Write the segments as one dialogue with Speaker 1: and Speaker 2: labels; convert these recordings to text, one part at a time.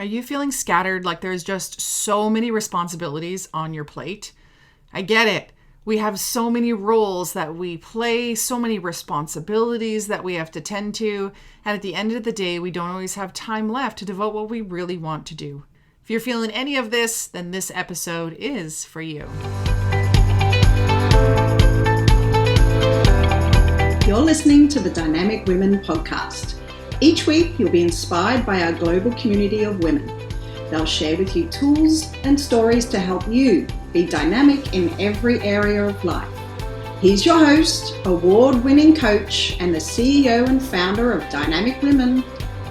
Speaker 1: Are you feeling scattered, like there's just so many responsibilities on your plate? I get it. We have so many roles that we play, so many responsibilities that we have to tend to, and at the end of the day, we don't always have time left to devote what we really want to do. If you're feeling any of this, then this episode is for you.
Speaker 2: You're listening to the Dynamic Women podcast. Each week, you'll be inspired by our global community of women. They'll share with you tools and stories to help you be dynamic in every area of life. Here's your host, award-winning coach, and the CEO and founder of Dynamic Women,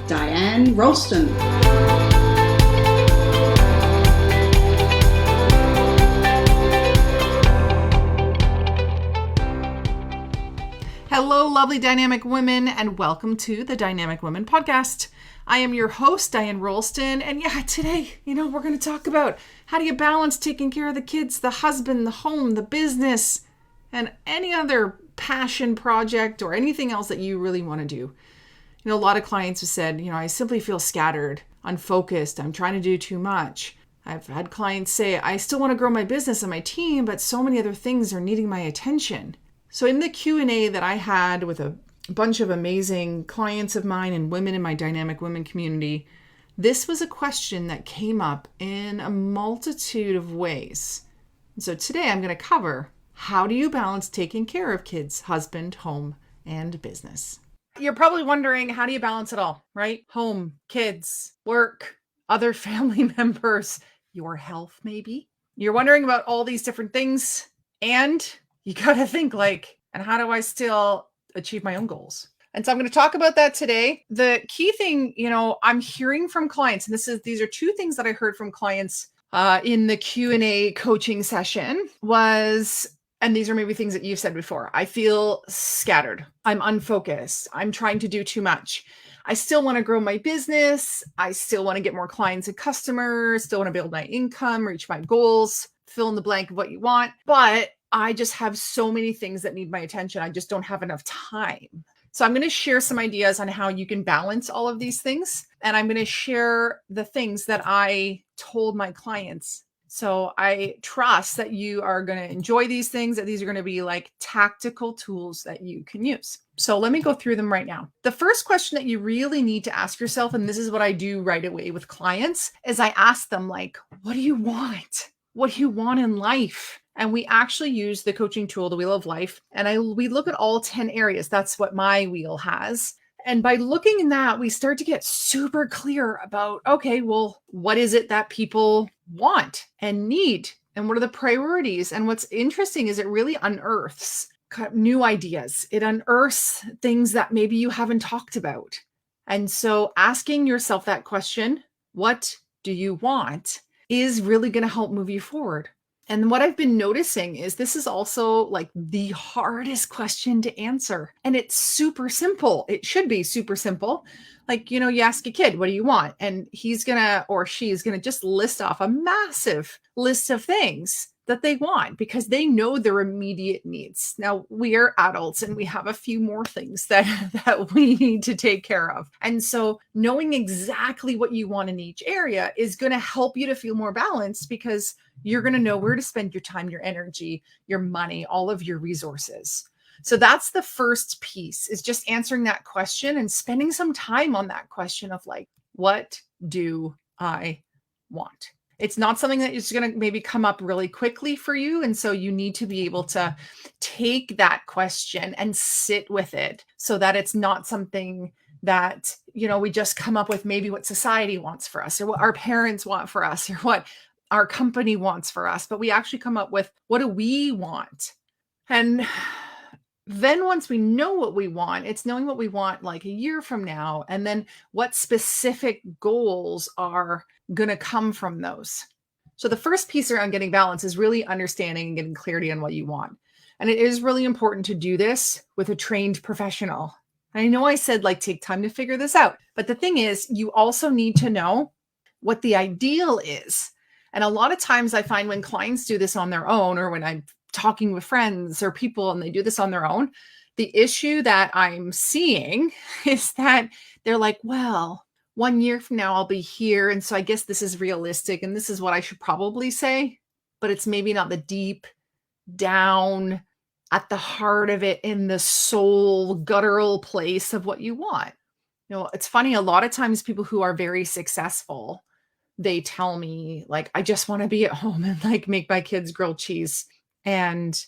Speaker 2: Diane Rolston.
Speaker 1: Hello, lovely dynamic women, and welcome to the Dynamic Women podcast. I am your host, Diane Rolston, and today, we're going to talk about how do you balance taking care of the kids, the husband, the home, the business, and any other passion project or anything else that you really want to do. A lot of clients have said, I simply feel scattered, unfocused, I'm trying to do too much. I've had clients say, I still want to grow my business and my team, but so many other things are needing my attention. So in the Q&A that I had with a bunch of amazing clients of mine and women in my Dynamic Women community, this was a question that came up in a multitude of ways. So today I'm going to cover, how do you balance taking care of kids, husband, home, and business? You're probably wondering, how do you balance it all, right? Home, kids, work, other family members, your health maybe. You're wondering about all these different things, and you got to think and how do I still achieve my own goals? And so I'm going to talk about that today. The key thing, I'm hearing from clients, and these are two things that I heard from clients in the Q&A coaching session was, and these are maybe things that you've said before. I feel scattered. I'm unfocused. I'm trying to do too much. I still want to grow my business. I still want to get more clients and customers, still want to build my income, reach my goals, fill in the blank of what you want. But I just have so many things that need my attention. I just don't have enough time. So I'm going to share some ideas on how you can balance all of these things. And I'm going to share the things that I told my clients. So I trust that you are going to enjoy these things, that these are going to be like tactical tools that you can use. So let me go through them right now. The first question that you really need to ask yourself, and this is what I do right away with clients, is I ask them what do you want? What do you want in life? And we actually use the coaching tool, the Wheel of Life, and we look at all 10 areas. That's what my wheel has. And by looking in that, we start to get super clear about, okay, well, what is it that people want and need? And what are the priorities? And what's interesting is it really unearths new ideas. It unearths things that maybe you haven't talked about. And so asking yourself that question, what do you want, is really going to help move you forward. And what I've been noticing is this is also the hardest question to answer. And it's super simple. It should be super simple. You ask a kid, what do you want? And he's going to, or she's going to just list off a massive list of things that they want because they know their immediate needs. Now, we are adults and we have a few more things that we need to take care of. And so knowing exactly what you want in each area is going to help you to feel more balanced because you're going to know where to spend your time, your energy, your money, all of your resources. So that's the first piece, is just answering that question and spending some time on that question of what do I want? It's not something that is going to maybe come up really quickly for you. And so you need to be able to take that question and sit with it so that it's not something that, we just come up with maybe what society wants for us or what our parents want for us or what our company wants for us. But we actually come up with, what do we want? And then once we know what we want, it's knowing what we want a year from now, and then what specific goals are going to come from those. So the first piece around getting balance is really understanding and getting clarity on what you want. And it is really important to do this with a trained professional. And I know I said take time to figure this out, but the thing is, you also need to know what the ideal is. And a lot of times I find when clients do this on their own, or when I'm talking with friends or people and they do this on their own, the issue that I'm seeing is that they're well, 1 year from now, I'll be here. And so I guess this is realistic. And this is what I should probably say, but it's maybe not the deep down at the heart of it in the soul guttural place of what you want. It's funny. A lot of times people who are very successful, they tell me like, I just want to be at home and like make my kids grilled cheese and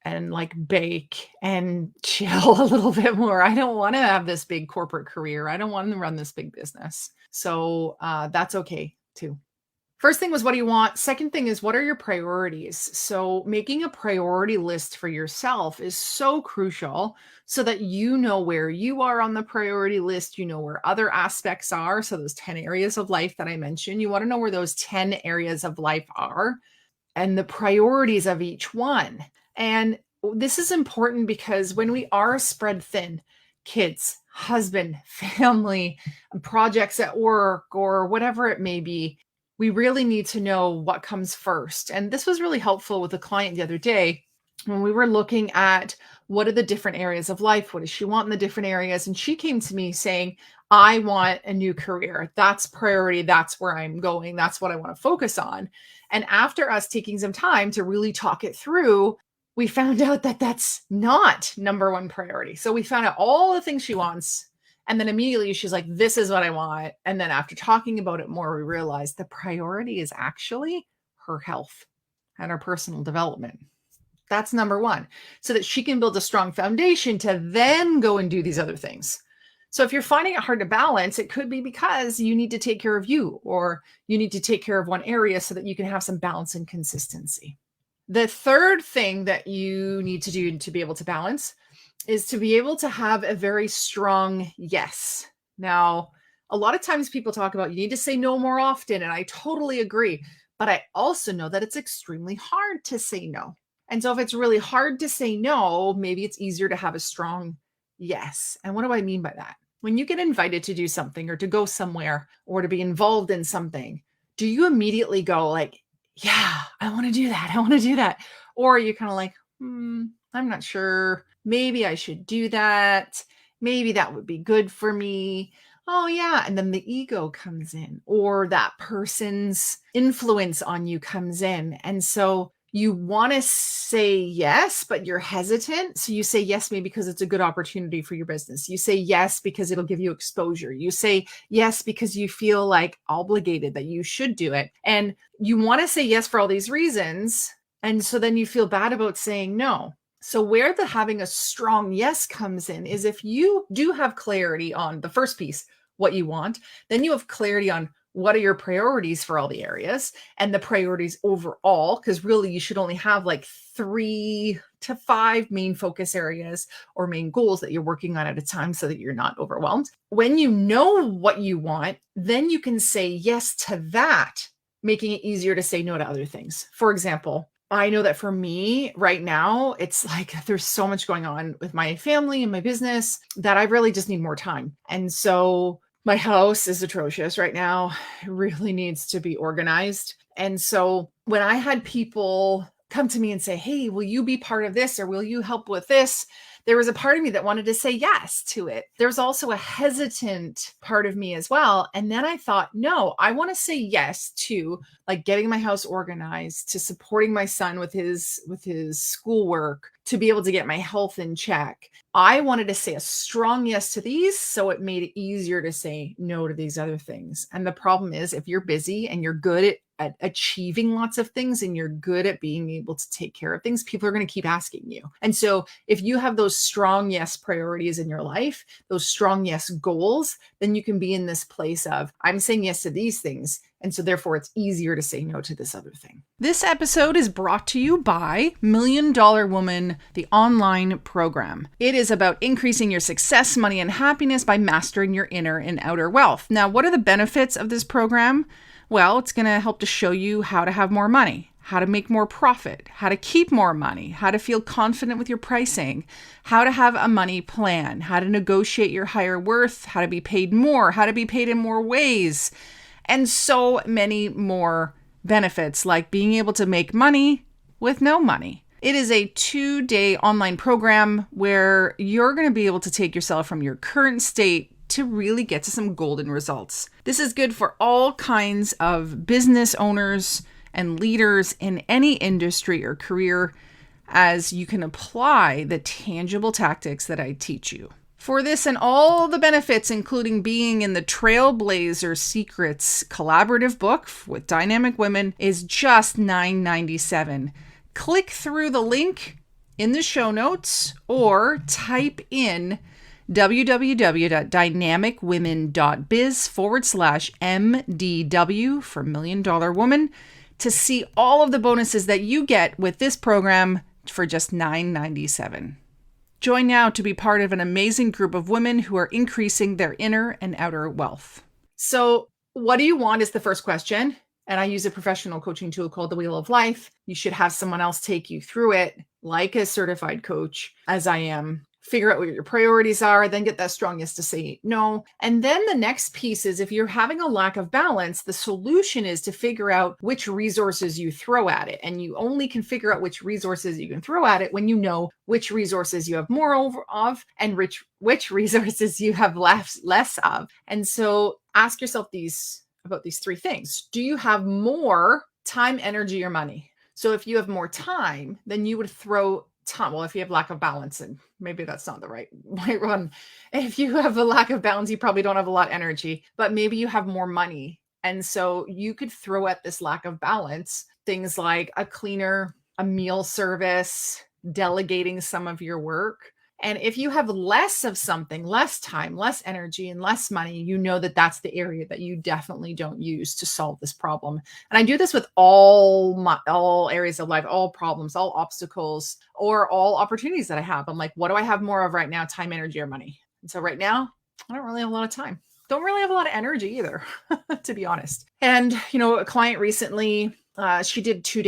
Speaker 1: like bake and chill a little bit more. I don't want to have this big corporate career. I don't want to run this big business. So that's okay too. First thing was, what do you want? Second thing is, what are your priorities? So making a priority list for yourself is so crucial so that you know where you are on the priority list. You know where other aspects are. So those 10 areas of life that I mentioned, you want to know where those 10 areas of life are and the priorities of each one. And this is important because when we are spread thin, kids, husband, family, projects at work, or whatever it may be, we really need to know what comes first. And this was really helpful with a client the other day when we were looking at what are the different areas of life? What does she want in the different areas? And she came to me saying, I want a new career. That's priority. That's where I'm going. That's what I want to focus on. And after us taking some time to really talk it through, we found out that that's not number one priority. So we found out all the things she wants. And then immediately she's like, this is what I want. And then after talking about it more, we realized the priority is actually her health and her personal development. That's number one, so that she can build a strong foundation to then go and do these other things. So if you're finding it hard to balance, it could be because you need to take care of you, or you need to take care of one area so that you can have some balance and consistency. The third thing that you need to do to be able to balance is to be able to have a very strong yes. Now, a lot of times people talk about you need to say no more often, and I totally agree. But I also know that it's extremely hard to say no. And so if it's really hard to say no, maybe it's easier to have a strong yes. And what do I mean by that? When you get invited to do something or to go somewhere or to be involved in something, do you immediately go like, yeah, I want to do that. I want to do that. Or are you kind of like, I'm not sure. Maybe I should do that. Maybe that would be good for me. Oh, yeah. And then the ego comes in, or that person's influence on you comes in. And so you want to say yes, but you're hesitant. So you say yes, maybe because it's a good opportunity for your business. You say yes because it'll give you exposure. You say yes because you feel like obligated that you should do it. And you want to say yes for all these reasons. And so then you feel bad about saying no. So where the having a strong yes comes in is if you do have clarity on the first piece, what you want, then you have clarity on what are your priorities for all the areas and the priorities overall, because really you should only have like 3 to 5 main focus areas or main goals that you're working on at a time so that you're not overwhelmed. When you know what you want, then you can say yes to that, making it easier to say no to other things. For example, I know that for me right now, it's like there's so much going on with my family and my business that I really just need more time. And so my house is atrocious right now. It really needs to be organized. And so when I had people come to me and say, hey, will you be part of this? Or will you help with this? There was a part of me that wanted to say yes to it. There's also a hesitant part of me as well. And then I thought, no, I want to say yes to like getting my house organized, to supporting my son with his schoolwork, to be able to get my health in check. I wanted to say a strong yes to these, so it made it easier to say no to these other things. And the problem is, if you're busy and you're good at achieving lots of things and you're good at being able to take care of things, people are going to keep asking you. And so if you have those strong yes priorities in your life, those strong yes goals, then you can be in this place of, I'm saying yes to these things. And so therefore it's easier to say no to this other thing. This episode is brought to you by $1 Million Woman, the online program. It is about increasing your success, money, and happiness by mastering your inner and outer wealth. Now, what are the benefits of this program? Well, it's going to help to show you how to have more money, how to make more profit, how to keep more money, how to feel confident with your pricing, how to have a money plan, how to negotiate your higher worth, how to be paid more, how to be paid in more ways, and so many more benefits, like being able to make money with no money. It is a 2-day online program where you're going to be able to take yourself from your current state to really get to some golden results. This is good for all kinds of business owners and leaders in any industry or career, as you can apply the tangible tactics that I teach you. For this and all the benefits, including being in the Trailblazer Secrets collaborative book with dynamic women, is just $9.97. Click through the link in the show notes or type in www.dynamicwomen.biz/MDW for Million Dollar Woman to see all of the bonuses that you get with this program for just $9.97. Join now to be part of an amazing group of women who are increasing their inner and outer wealth. So, what do you want is the first question. And I use a professional coaching tool called the Wheel of Life. You should have someone else take you through it, like a certified coach, as I am. Figure out what your priorities are, then get that strong yes to say no. And then the next piece is, if you're having a lack of balance, the solution is to figure out which resources you throw at it. And you only can figure out which resources you can throw at it when you know which resources you have more of and which resources you have less of. And so ask yourself about these three things. Do you have more time, energy, or money? So if you have more time, then you would throw time. Well, if you have lack of balance, and maybe that's not the right one. If you have a lack of balance, you probably don't have a lot of energy, but maybe you have more money. And so you could throw at this lack of balance things like a cleaner, a meal service, delegating some of your work. And if you have less of something, less time, less energy, and less money, you know that that's the area that you definitely don't use to solve this problem. And I do this with all areas of life, all problems, all obstacles, or all opportunities that I have. I'm like, what do I have more of right now? Time, energy, or money? And so right now, I don't really have a lot of time. Don't really have a lot of energy either, to be honest. And, a client recently, she did 2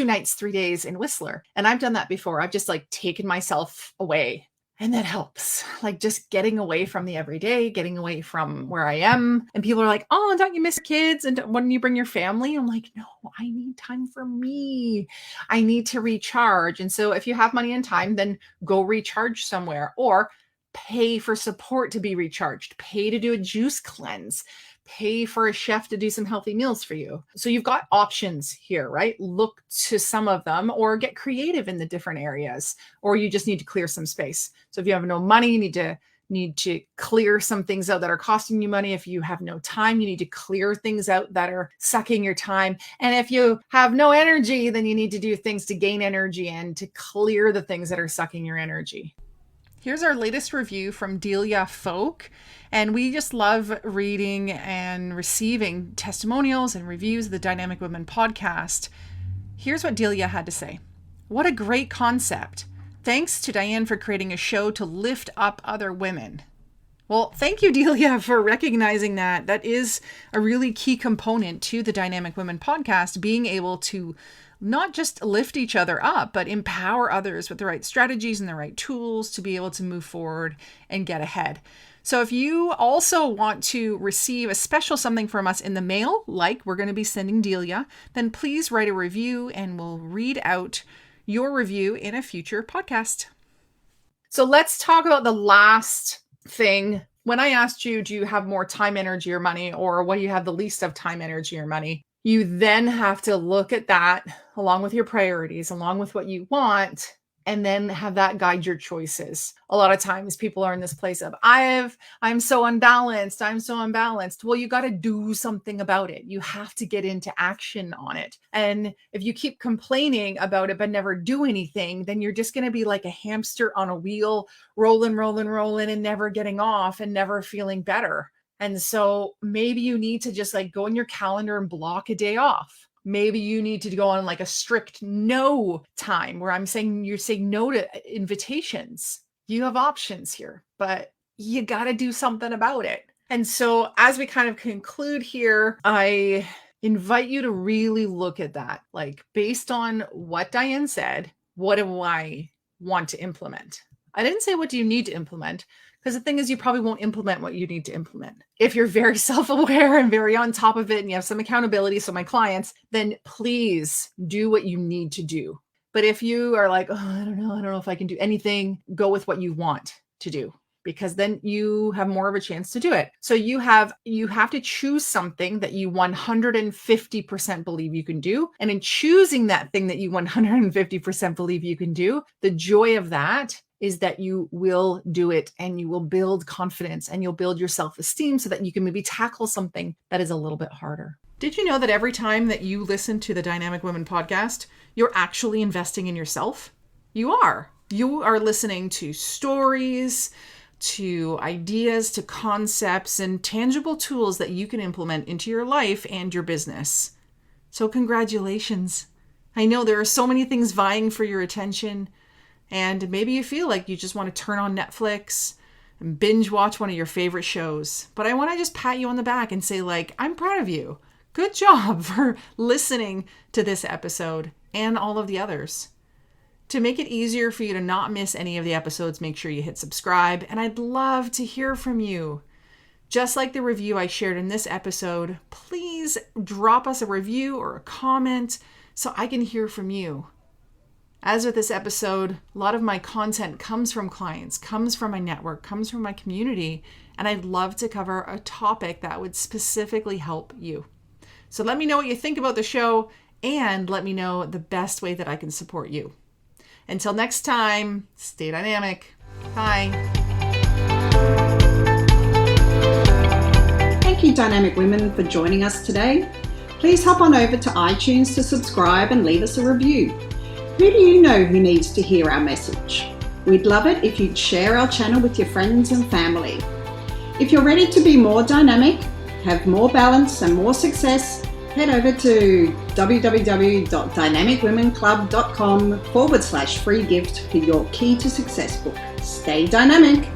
Speaker 1: nights, 3 days in Whistler. And I've done that before. I've just taken myself away, and that helps. Just getting away from the everyday, getting away from where I am. And people are like, oh, don't you miss kids? And wouldn't you bring your family? I'm like, no, I need time for me. I need to recharge. And so if you have money and time, then go recharge somewhere, or pay for support to be recharged, pay to do a juice cleanse, pay for a chef to do some healthy meals for you. So you've got options here, right? Look to some of them, or get creative in the different areas, or you just need to clear some space. So if you have no money, you need to clear some things out that are costing you money. If you have no time, you need to clear things out that are sucking your time. And if you have no energy, then you need to do things to gain energy and to clear the things that are sucking your energy. Here's our latest review from Delia Folk. And we just love reading and receiving testimonials and reviews of the Dynamic Women podcast. Here's what Delia had to say. What a great concept. Thanks to Diane for creating a show to lift up other women. Well, thank you, Delia, for recognizing that. That is a really key component to the Dynamic Women podcast, being able to not just lift each other up, but empower others with the right strategies and the right tools to be able to move forward and get ahead. So if you also want to receive a special something from us in the mail, like we're going to be sending Delia, then please write a review and we'll read out your review in a future podcast. So let's talk about the last thing. When I asked you, do you have more time, energy, or money, or what do you have the least of time, energy, or money? You then have to look at that along with your priorities, along with what you want, and then have that guide your choices. A lot of times people are in this place of, I'm so unbalanced. I'm so unbalanced. Well, you got to do something about it. You have to get into action on it. And if you keep complaining about it, but never do anything, then you're just going to be like a hamster on a wheel, rolling, and never getting off and never feeling better. And so maybe you need to just go in your calendar and block a day off. Maybe you need to go on a strict no time where you're saying no to invitations. You have options here, but you got to do something about it. And so as we kind of conclude here, I invite you to really look at that. Based on what Diane said, what do I want to implement? I didn't say what do you need to implement, because the thing is, you probably won't implement what you need to implement. If you're very self-aware and very on top of it and you have some accountability, so my clients, then please do what you need to do. But if you are I don't know if I can do anything, go with what you want to do. because then you have more of a chance to do it. So you have to choose something that you 150% believe you can do. And in choosing that thing that you 150% believe you can do, the joy of that is that you will do it, and you will build confidence, and you'll build your self-esteem so that you can maybe tackle something that is a little bit harder. Did you know that every time that you listen to the Dynamic Women podcast, you're actually investing in yourself? You are. You are listening to stories, to ideas, to concepts, and tangible tools that you can implement into your life and your business. So congratulations. I know there are so many things vying for your attention, and maybe you feel like you just want to turn on Netflix and binge watch one of your favorite shows. But I want to just pat you on the back and say, like, I'm proud of you. Good job for listening to this episode and all of the others. To make it easier for you to not miss any of the episodes, make sure you hit subscribe, and I'd love to hear from you. Just like the review I shared in this episode, please drop us a review or a comment so I can hear from you. As with this episode, a lot of my content comes from clients, comes from my network, comes from my community, and I'd love to cover a topic that would specifically help you. So let me know what you think about the show, and let me know the best way that I can support you. Until next time, stay dynamic. Bye.
Speaker 2: Thank you, Dynamic Women, for joining us today. Please hop on over to iTunes to subscribe and leave us a review. Who do you know who needs to hear our message? We'd love it if you'd share our channel with your friends and family. If you're ready to be more dynamic, have more balance and more success, head over to www.dynamicwomenclub.com/free gift for your Key to Success book. Stay dynamic.